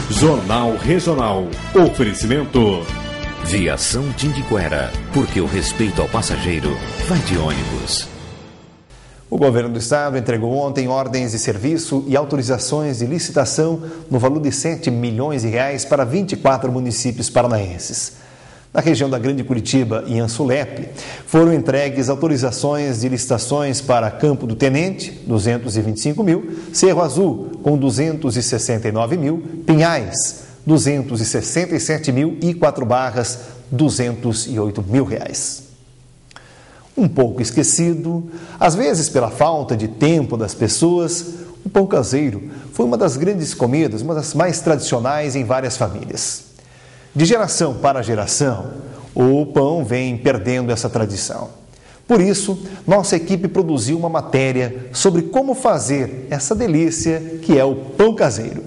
Jornal Regional. Oferecimento. Viação Tindiquera, porque o respeito ao passageiro vai de ônibus. O governo do estado entregou ontem ordens de serviço e autorizações de licitação no valor de R$7 milhões para 24 municípios paranaenses. Na região da Grande Curitiba e Ansulepe, foram entregues autorizações de licitações para Campo do Tenente, 225 mil, Cerro Azul, com 269 mil, Pinhais, 267 mil e 4 Barras, 208 mil reais. Um pouco esquecido, às vezes pela falta de tempo das pessoas, o pão caseiro foi uma das grandes comidas, uma das mais tradicionais em várias famílias. De geração para geração, o pão vem perdendo essa tradição. Por isso, nossa equipe produziu uma matéria sobre como fazer essa delícia que é o pão caseiro.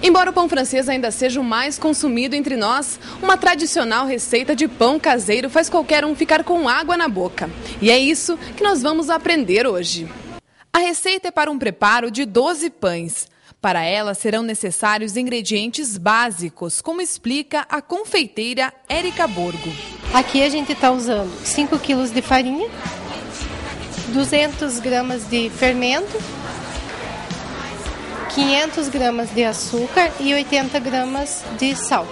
Embora o pão francês ainda seja o mais consumido entre nós, uma tradicional receita de pão caseiro faz qualquer um ficar com água na boca. E é isso que nós vamos aprender hoje. A receita é para um preparo de 12 pães. Para ela serão necessários ingredientes básicos, como explica a confeiteira Érica Borgo. Aqui a gente está usando 5 quilos de farinha, 200 gramas de fermento, 500 gramas de açúcar e 80 gramas de sal.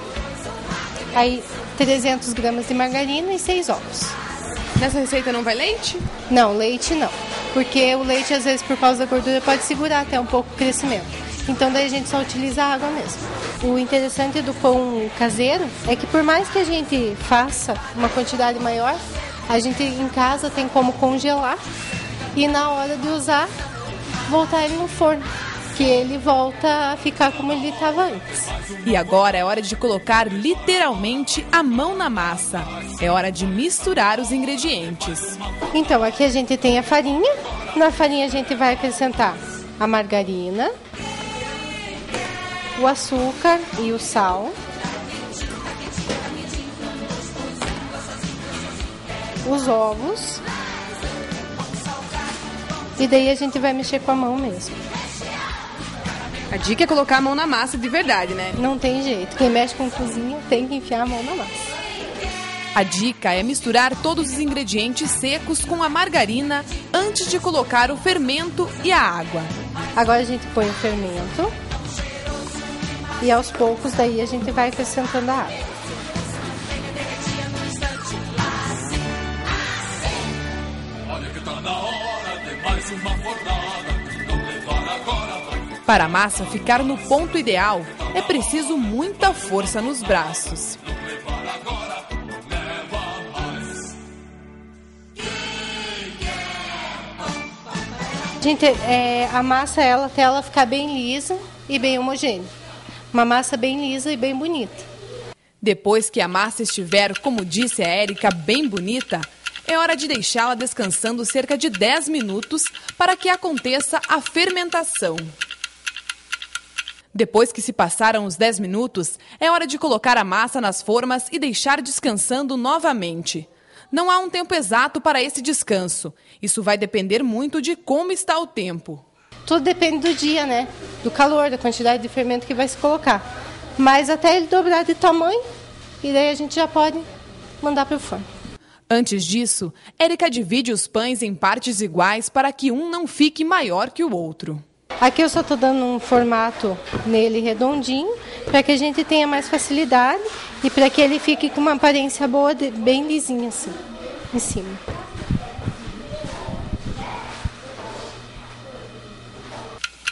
Aí 300 gramas de margarina e 6 ovos. Nessa receita não vai leite? Não, leite não. Porque o leite, às vezes, por causa da gordura, pode segurar até um pouco o crescimento. Então, daí a gente só utiliza a água mesmo. O interessante do pão caseiro é que, por mais que a gente faça uma quantidade maior, a gente em casa tem como congelar e, na hora de usar, voltar ele no forno, que ele volta a ficar como ele estava antes. E agora é hora de colocar literalmente a mão na massa. É hora de misturar os ingredientes. Então, aqui a gente tem a farinha. Na farinha a gente vai acrescentar a margarina, o açúcar e o sal, os ovos, e daí a gente vai mexer com a mão mesmo. A dica é colocar a mão na massa de verdade, né? Não tem jeito. Quem mexe com cozinha tem que enfiar a mão na massa. A dica é misturar todos os ingredientes secos com a margarina antes de colocar o fermento e a água. Agora a gente põe o fermento e aos poucos daí a gente vai acrescentando a água. Para a massa ficar no ponto ideal, é preciso muita força nos braços. Gente, a massa até ela ficar bem lisa e bem homogênea. Uma massa bem lisa e bem bonita. Depois que a massa estiver, como disse a Érica, bem bonita, é hora de deixá-la descansando cerca de 10 minutos para que aconteça a fermentação. Depois que se passaram os 10 minutos, é hora de colocar a massa nas formas e deixar descansando novamente. Não há um tempo exato para esse descanso. Isso vai depender muito de como está o tempo. Tudo depende do dia, né? Do calor, da quantidade de fermento que vai se colocar. Mas até ele dobrar de tamanho, e daí a gente já pode mandar para o forno. Antes disso, Érica divide os pães em partes iguais para que um não fique maior que o outro. Aqui eu só estou dando um formato nele redondinho, para que a gente tenha mais facilidade e para que ele fique com uma aparência boa, bem lisinha assim, em cima.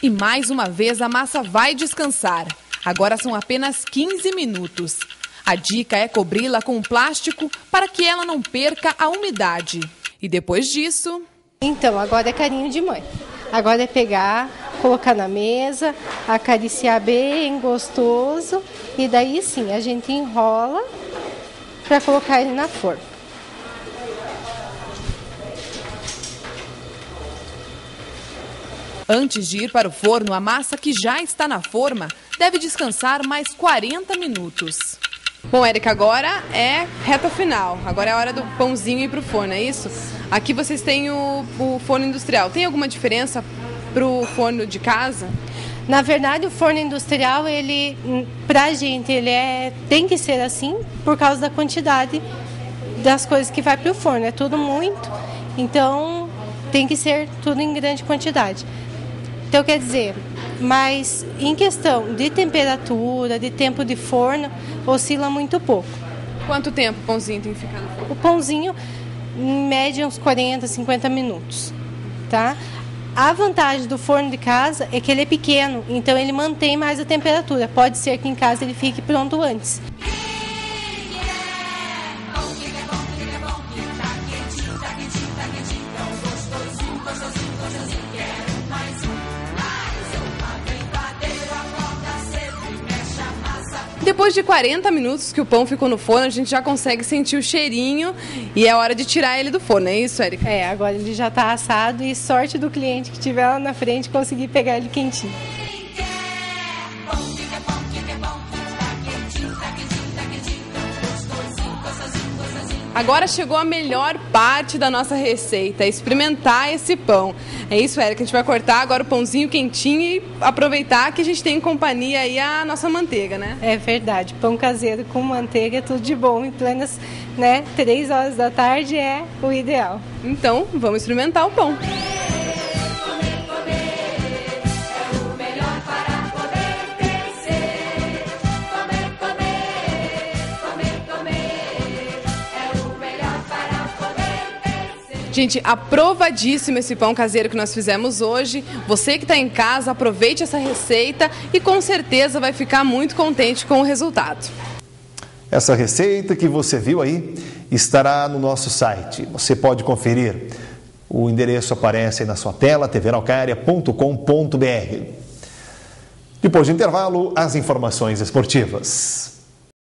E mais uma vez a massa vai descansar. Agora são apenas 15 minutos. A dica é cobri-la com plástico para que ela não perca a umidade. E depois disso... Então, agora é carinho de mãe. Agora é pegar, colocar na mesa, acariciar bem gostoso e daí sim a gente enrola para colocar ele na forma. Antes de ir para o forno, a massa que já está na forma deve descansar mais 40 minutos. Bom, Érica, agora é reta final. Agora é a hora do pãozinho ir para o forno, é isso? Aqui vocês têm o forno industrial. Tem alguma diferença para o forno de casa? Na verdade, o forno industrial, ele, pra gente, tem que ser assim por causa da quantidade das coisas que vai para o forno. É tudo muito, então tem que ser tudo em grande quantidade. Então, quer dizer, mas em questão de temperatura, de tempo de forno, oscila muito pouco. Quanto tempo o pãozinho tem que ficar no forno? O pãozinho, em média, uns 40, 50 minutos, tá? A vantagem do forno de casa é que ele é pequeno, então ele mantém mais a temperatura. Pode ser que em casa ele fique pronto antes. Depois de 40 minutos que o pão ficou no forno, a gente já consegue sentir o cheirinho e é hora de tirar ele do forno, é isso, Érica? Agora ele já está assado e sorte do cliente que estiver lá na frente conseguir pegar ele quentinho. Agora chegou a melhor parte da nossa receita, experimentar esse pão. É isso, Érica, a gente vai cortar agora o pãozinho quentinho e aproveitar que a gente tem em companhia aí a nossa manteiga, né? É verdade, pão caseiro com manteiga é tudo de bom, em plenas 3 horas da tarde é o ideal. Então, vamos experimentar o pão. Gente, aprovadíssimo esse pão caseiro que nós fizemos hoje. Você que está em casa, aproveite essa receita e com certeza vai ficar muito contente com o resultado. Essa receita que você viu aí estará no nosso site. Você pode conferir. O endereço aparece aí na sua tela, tvaraucaria.com.br. Depois do intervalo, as informações esportivas.